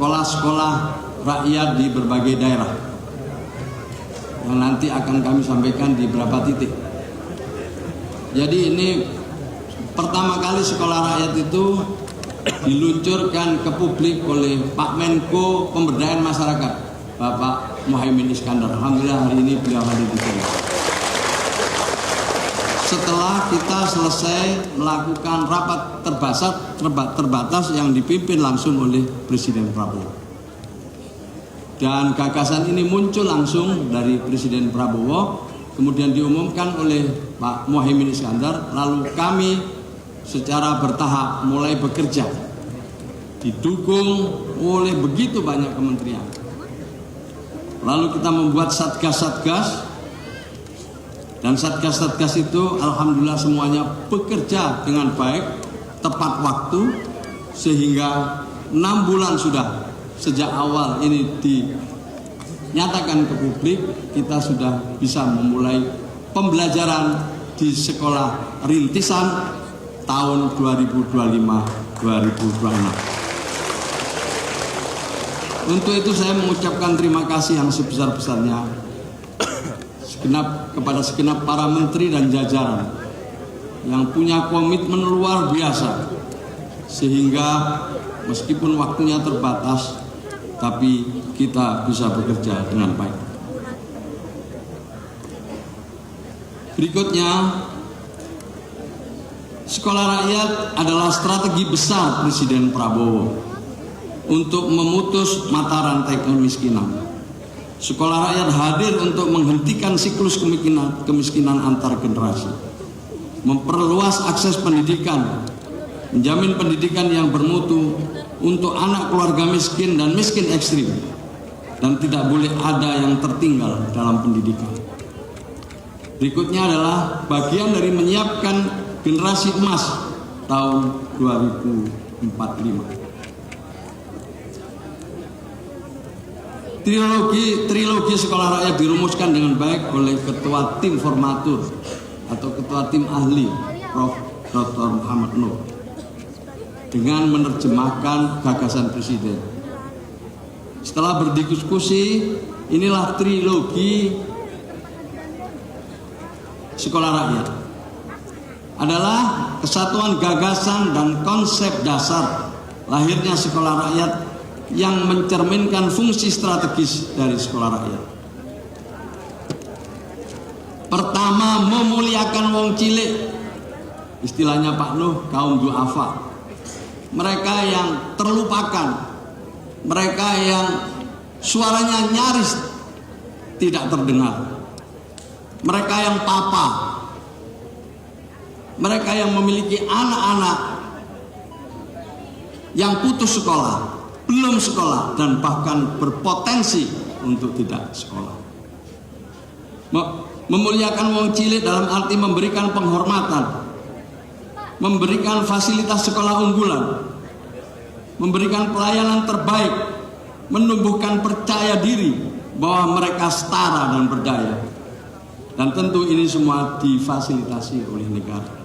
sekolah-sekolah rakyat di berbagai daerah yang nanti akan kami sampaikan di beberapa titik. Jadi ini pertama kali sekolah rakyat itu diluncurkan ke publik oleh Pak Menko Pemberdayaan Masyarakat, Bapak Muhaimin Iskandar. Alhamdulillah hari ini beliau hadir di sini. Setelah kita selesai melakukan rapat terbatas yang dipimpin langsung oleh Presiden Prabowo. Dan gagasan ini muncul langsung dari Presiden Prabowo, kemudian diumumkan oleh Pak Muhaimin Iskandar, lalu kami secara bertahap mulai bekerja, didukung oleh begitu banyak kementerian. Lalu kita membuat satgas-satgas, dan satgas-satgas itu alhamdulillah semuanya bekerja dengan baik, tepat waktu, sehingga 6 bulan sudah sejak awal ini dinyatakan ke publik, kita sudah bisa memulai pembelajaran di sekolah rintisan tahun 2025-2026. Untuk itu saya mengucapkan terima kasih yang sebesar-besarnya kepada segenap para menteri dan jajaran yang punya komitmen luar biasa, sehingga meskipun waktunya terbatas, tapi kita bisa bekerja dengan baik. Berikutnya, sekolah rakyat adalah strategi besar Presiden Prabowo untuk memutus mata rantai kemiskinan. Sekolah rakyat hadir untuk menghentikan siklus kemiskinan antar generasi, memperluas akses pendidikan, menjamin pendidikan yang bermutu untuk anak keluarga miskin dan miskin ekstrim, dan tidak boleh ada yang tertinggal dalam pendidikan. Berikutnya adalah bagian dari menyiapkan generasi emas tahun 2045. Trilogi sekolah rakyat dirumuskan dengan baik oleh Ketua Tim Formatur atau Ketua Tim Ahli, Prof. Dr. Muhammad Nur, dengan menerjemahkan gagasan Presiden. Setelah berdiskusi, inilah trilogi sekolah rakyat. Adalah kesatuan gagasan dan konsep dasar lahirnya sekolah rakyat yang mencerminkan fungsi strategis dari sekolah rakyat. Pertama, memuliakan wong cilik, istilahnya Pak Nuh, kaum duafa, mereka yang terlupakan, mereka yang suaranya nyaris tidak terdengar, mereka yang papa, mereka yang memiliki anak-anak yang putus sekolah, belum sekolah, dan bahkan berpotensi untuk tidak sekolah. Memuliakan wong cilik dalam arti memberikan penghormatan, memberikan fasilitas sekolah unggulan, memberikan pelayanan terbaik, menumbuhkan percaya diri bahwa mereka setara dan berdaya. Dan tentu ini semua difasilitasi oleh negara.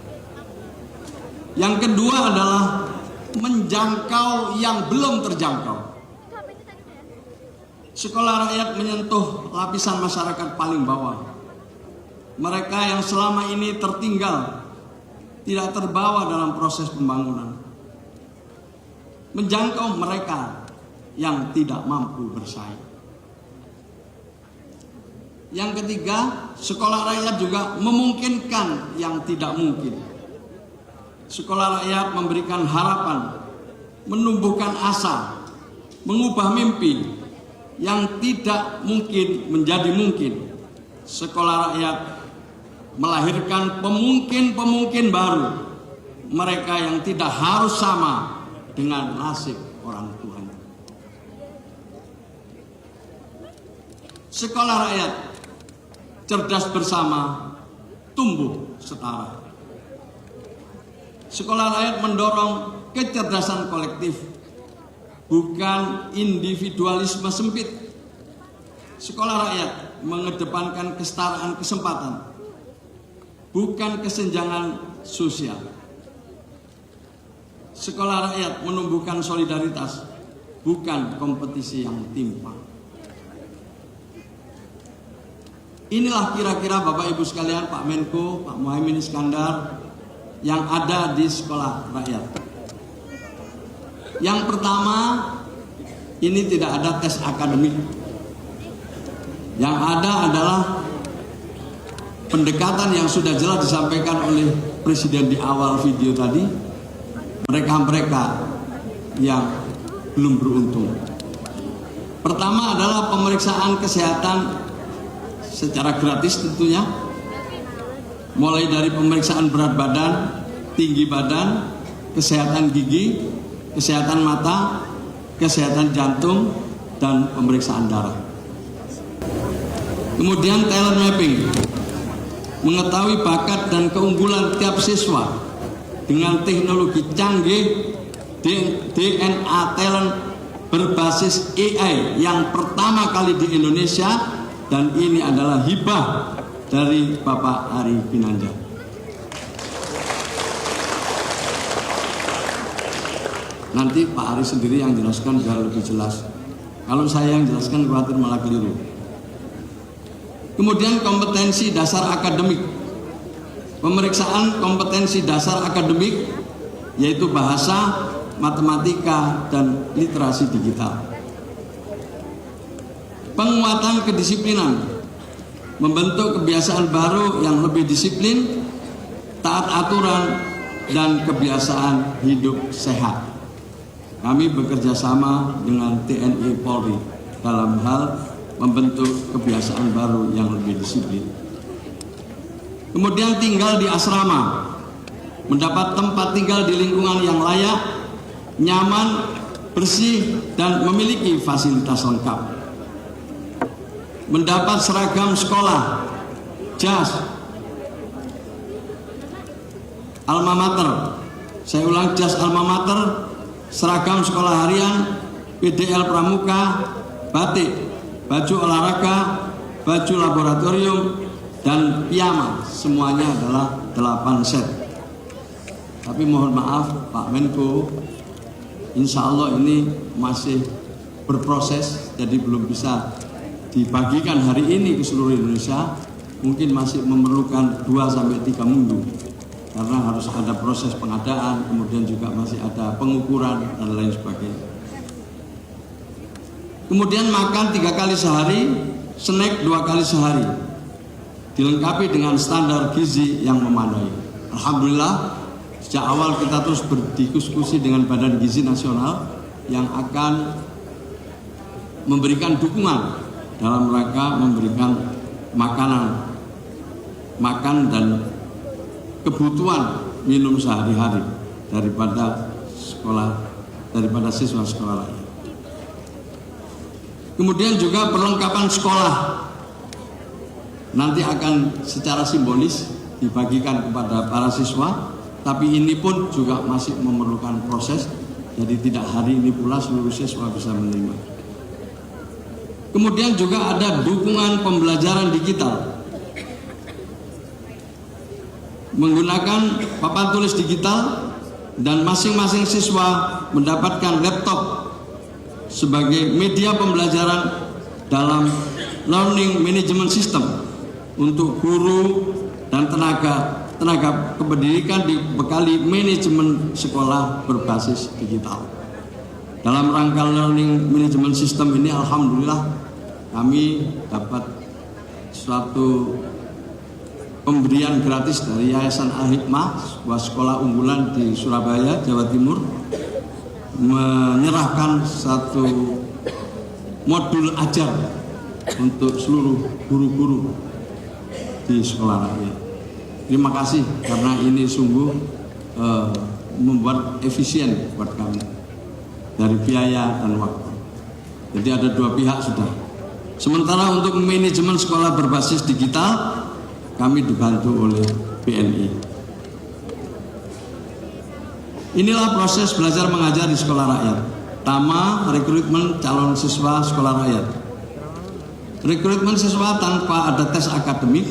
Yang kedua adalah menjangkau yang belum terjangkau. Sekolah rakyat menyentuh lapisan masyarakat paling bawah. Mereka yang selama ini tertinggal, tidak terbawa dalam proses pembangunan. Menjangkau mereka yang tidak mampu bersaing. Yang ketiga, sekolah rakyat juga memungkinkan yang tidak mungkin. Sekolah rakyat memberikan harapan, menumbuhkan asa, mengubah mimpi yang tidak mungkin menjadi mungkin. Sekolah rakyat melahirkan pemungkin-pemungkin baru, mereka yang tidak harus sama dengan nasib orang tuanya. Sekolah rakyat cerdas bersama, tumbuh setara. Sekolah rakyat mendorong kecerdasan kolektif, bukan individualisme sempit. Sekolah rakyat mengedepankan kesetaraan kesempatan, bukan kesenjangan sosial. Sekolah rakyat menumbuhkan solidaritas, bukan kompetisi yang timpang. Inilah kira-kira Bapak Ibu sekalian, Pak Menko, Pak Muhaimin Iskandar yang ada di sekolah rakyat. Yang pertama, ini tidak ada tes akademik. Yang ada adalah pendekatan yang sudah jelas disampaikan oleh Presiden di awal video tadi. Mereka-mereka yang belum beruntung. Pertama adalah pemeriksaan kesehatan secara gratis tentunya, mulai dari pemeriksaan berat badan, tinggi badan, kesehatan gigi, kesehatan mata, kesehatan jantung, dan pemeriksaan darah. Kemudian talent mapping, mengetahui bakat dan keunggulan tiap siswa dengan teknologi canggih DNA talent berbasis AI yang pertama kali di Indonesia, dan ini adalah hibah dari Bapak Ari Pinanja. Nanti Pak Ari sendiri yang jelaskan biar lebih jelas. Kalau saya yang jelaskan khawatir malah keliru. Kemudian kompetensi dasar akademik. Pemeriksaan kompetensi dasar akademik yaitu bahasa, matematika, dan literasi digital. Penguatan kedisiplinan, membentuk kebiasaan baru yang lebih disiplin, taat aturan, dan kebiasaan hidup sehat. Kami bekerja sama dengan TNI Polri dalam hal membentuk kebiasaan baru yang lebih disiplin. Kemudian tinggal di asrama, mendapat tempat tinggal di lingkungan yang layak, nyaman, bersih, dan memiliki fasilitas lengkap. Mendapat seragam sekolah, jas, alma mater, saya ulang, jas alma mater, seragam sekolah harian, PDL pramuka, batik, baju olahraga, baju laboratorium, dan piyama. Semuanya adalah 8 set. Tapi mohon maaf Pak Menko, insya Allah ini masih berproses, jadi belum bisa dibagikan hari ini ke seluruh Indonesia. Mungkin masih memerlukan 2-3 minggu karena harus ada proses pengadaan, kemudian juga masih ada pengukuran dan lain sebagainya. Kemudian makan 3 kali sehari, snack 2 kali sehari, dilengkapi dengan standar gizi yang memadai. Alhamdulillah, sejak awal kita terus berdiskusi dengan Badan Gizi Nasional yang akan memberikan dukungan dalam rangka memberikan makanan, makan dan kebutuhan minum sehari-hari daripada siswa sekolah rakyat. Kemudian juga perlengkapan sekolah nanti akan secara simbolis dibagikan kepada para siswa, tapi ini pun juga masih memerlukan proses, jadi tidak hari ini pula seluruh siswa bisa menerima. Kemudian juga ada dukungan pembelajaran digital, menggunakan papan tulis digital, dan masing-masing siswa mendapatkan laptop sebagai media pembelajaran dalam learning management system untuk guru dan tenaga kependidikan dibekali manajemen sekolah berbasis digital. Dalam rangka learning management system ini, alhamdulillah kami dapat suatu pemberian gratis dari Yayasan Al-Hikmah, sebuah sekolah unggulan di Surabaya, Jawa Timur, menyerahkan satu modul ajar untuk seluruh guru-guru di sekolah rakyat. Terima kasih karena ini sungguh membuat efisien buat kami dari biaya dan waktu. Jadi ada 2 pihak sudah. Sementara untuk manajemen sekolah berbasis digital kami dibantu oleh BNI. Inilah proses belajar mengajar di sekolah rakyat. Pertama, rekrutmen calon siswa sekolah rakyat. Rekrutmen siswa tanpa ada tes akademik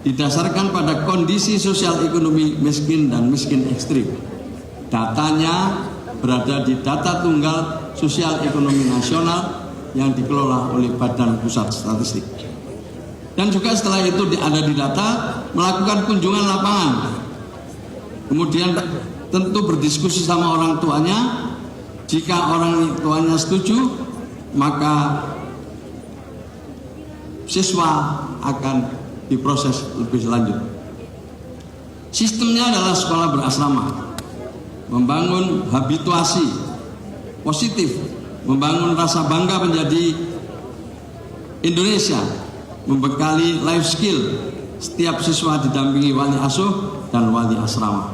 didasarkan pada kondisi sosial ekonomi miskin dan miskin ekstrim. Datanya berada di data tunggal Sosial Ekonomi Nasional yang dikelola oleh Badan Pusat Statistik. Dan juga setelah itu ada di data, melakukan kunjungan lapangan. Kemudian tentu berdiskusi sama orang tuanya. Jika orang tuanya setuju, maka siswa akan diproses lebih lanjut. Sistemnya adalah sekolah berasrama, membangun habituasi positif, membangun rasa bangga menjadi Indonesia, membekali life skill. Setiap siswa didampingi wali asuh dan wali asrama.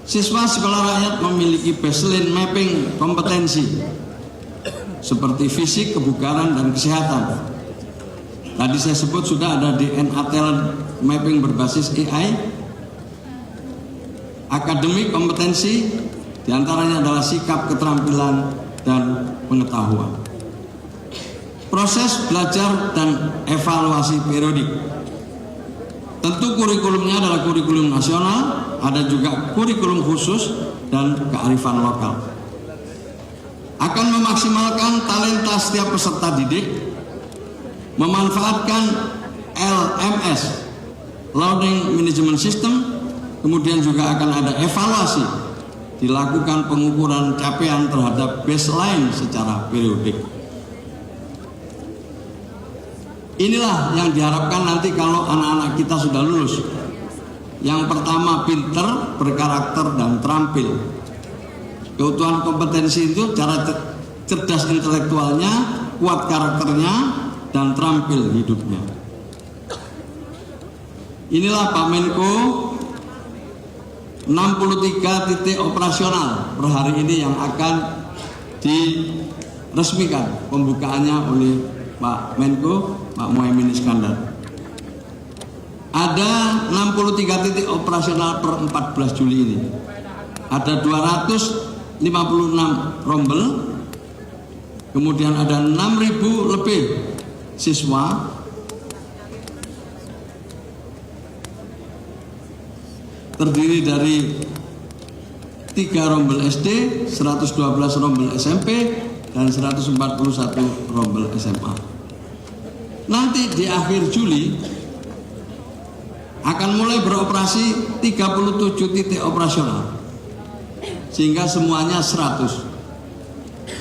Siswa sekolah rakyat memiliki baseline mapping kompetensi seperti fisik, kebugaran, dan kesehatan. Tadi saya sebut sudah ada DNA talent mapping berbasis AI. Akademik kompetensi diantaranya adalah sikap, keterampilan, dan pengetahuan. Proses belajar dan evaluasi periodik. Tentu kurikulumnya adalah kurikulum nasional, ada juga kurikulum khusus dan kearifan lokal. Akan memaksimalkan talenta setiap peserta didik, memanfaatkan LMS, Learning Management System, kemudian juga akan ada evaluasi, dilakukan pengukuran capaian terhadap baseline secara periodik. Inilah yang diharapkan nanti kalau anak-anak kita sudah lulus. Yang pertama, pinter, berkarakter, dan terampil. Keutuhan kompetensi itu cara cerdas intelektualnya, kuat karakternya, dan terampil hidupnya. Inilah Pak Menko 63 titik operasional per hari ini yang akan diresmikan pembukaannya oleh Pak Menko, Pak Muhaimin Iskandar. Ada 63 titik operasional per 14 Juli ini. Ada 256 rombel, kemudian ada 6.000 lebih siswa, terdiri dari 3 rombel SD, 112 rombel SMP, dan 141 rombel SMA. Nanti di akhir Juli akan mulai beroperasi 37 titik operasional, sehingga semuanya 100.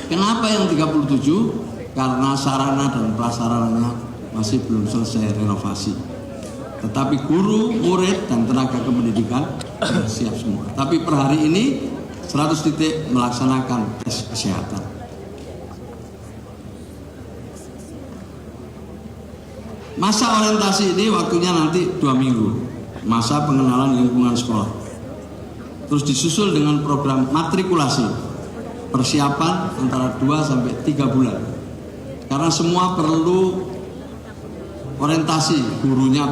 Kenapa yang 37? Karena sarana dan prasarananya masih belum selesai renovasi. Tetapi guru, murid, dan tenaga kependidikan siap semua. Tapi per hari ini 100 titik melaksanakan tes kesehatan. Masa orientasi ini waktunya nanti 2 minggu, masa pengenalan lingkungan sekolah. Terus disusul dengan program matrikulasi, persiapan antara 2 sampai 3 bulan. Karena semua perlu orientasi, gurunya,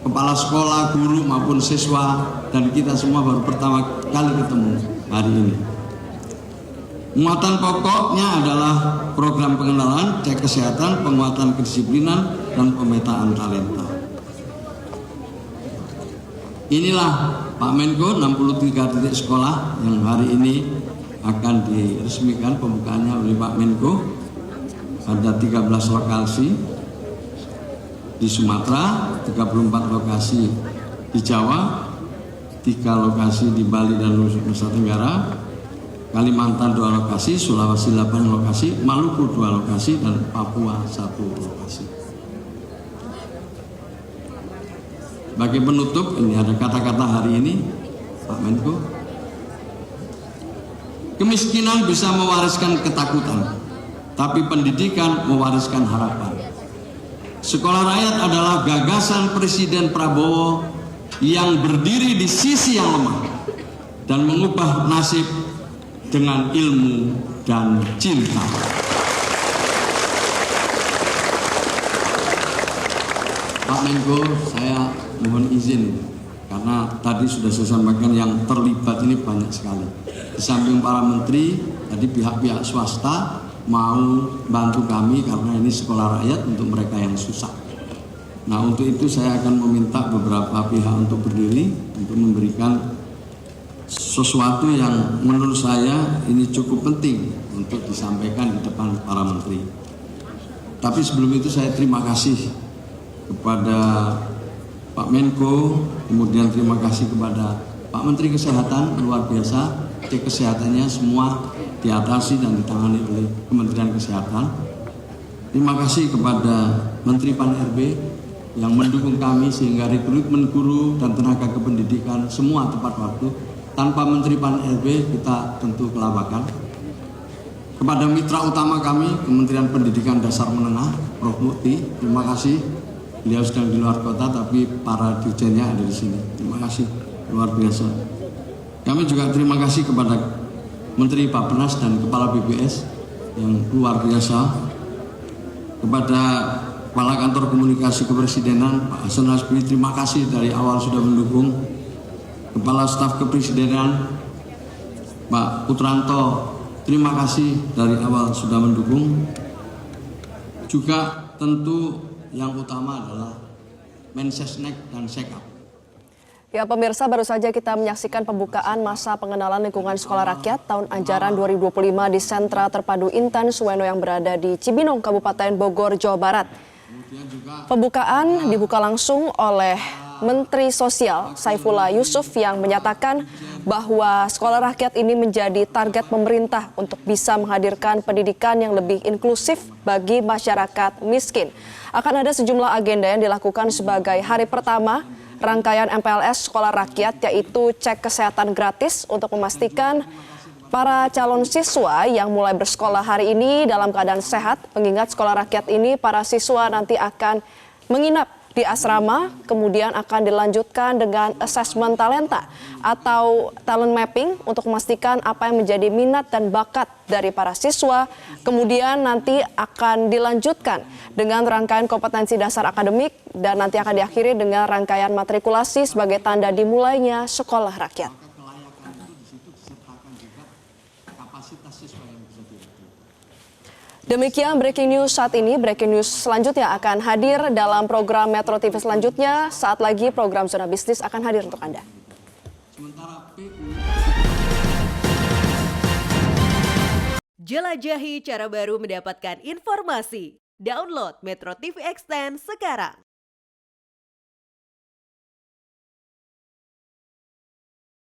kepala sekolah, guru maupun siswa, dan kita semua baru pertama kali ketemu hari ini. Muatan pokoknya adalah program pengenalan, cek kesehatan, penguatan kedisiplinan, dan pemetaan talenta. Inilah Pak Menko 63 titik sekolah yang hari ini akan diresmikan pembukaannya oleh Pak Menko. Ada 13 lokasi di Sumatera, 34 lokasi di Jawa, 3 lokasi di Bali dan Nusa Tenggara, Kalimantan 2 lokasi, Sulawesi 8 lokasi, Maluku 2 lokasi, dan Papua 1 lokasi. Bagi penutup, ini ada kata-kata hari ini Pak Menko. Kemiskinan bisa mewariskan ketakutan, tapi pendidikan mewariskan harapan. Sekolah rakyat adalah gagasan Presiden Prabowo yang berdiri di sisi yang lemah dan mengubah nasib dengan ilmu dan cinta. Pak Menko, saya mohon izin karena tadi sudah saya sampaikan yang terlibat ini banyak sekali. Di samping para menteri, tadi pihak-pihak swasta mau bantu kami karena ini sekolah rakyat untuk mereka yang susah. Nah, untuk itu saya akan meminta beberapa pihak untuk berdiri untuk memberikan sesuatu yang menurut saya ini cukup penting untuk disampaikan di depan para menteri. Tapi sebelum itu saya terima kasih kepada Pak Menko, kemudian terima kasih kepada Pak Menteri Kesehatan, luar biasa, cek kesehatannya semua diatasi dan ditangani oleh Kementerian Kesehatan. Terima kasih kepada Menteri Pan-RB yang mendukung kami sehingga rekrutmen guru dan tenaga kependidikan semua tepat waktu. Tanpa Menteri Pan-RB kita tentu kelabakan. Kepada mitra utama kami, Kementerian Pendidikan Dasar Menengah, Prof. Mukti, terima kasih. Beliau sedang di luar kota, tapi para dirjennya ada di sini. Terima kasih, luar biasa. Kami juga terima kasih kepada Menteri Bappenas dan Kepala BPS yang luar biasa. Kepada Kepala Kantor Komunikasi Kepresidenan, Pak Hasan Hasbi, terima kasih dari awal sudah mendukung. Kepala Staf Kepresidenan, Pak Putranto, terima kasih dari awal sudah mendukung. Juga tentu yang utama adalah Mensesnek dan Sekap. Ya pemirsa, baru saja kita menyaksikan pembukaan masa pengenalan lingkungan sekolah rakyat tahun ajaran 2025 di Sentra Terpadu Intan Suweno yang berada di Cibinong, Kabupaten Bogor, Jawa Barat. Pembukaan dibuka langsung oleh Menteri Sosial Saifullah Yusuf yang menyatakan bahwa sekolah rakyat ini menjadi target pemerintah untuk bisa menghadirkan pendidikan yang lebih inklusif bagi masyarakat miskin. Akan ada sejumlah agenda yang dilakukan sebagai hari pertama rangkaian MPLS Sekolah Rakyat, yaitu cek kesehatan gratis untuk memastikan para calon siswa yang mulai bersekolah hari ini dalam keadaan sehat. Mengingat sekolah rakyat ini para siswa nanti akan menginap di asrama, kemudian akan dilanjutkan dengan asesmen talenta atau talent mapping untuk memastikan apa yang menjadi minat dan bakat dari para siswa. Kemudian nanti akan dilanjutkan dengan rangkaian kompetensi dasar akademik dan nanti akan diakhiri dengan rangkaian matrikulasi sebagai tanda dimulainya sekolah rakyat. Demikian breaking news saat ini. Breaking news selanjutnya akan hadir dalam program Metro TV selanjutnya. Saat lagi program Zona Bisnis akan hadir untuk Anda. Jelajahi cara baru mendapatkan informasi. Download Metro TV Extend sekarang.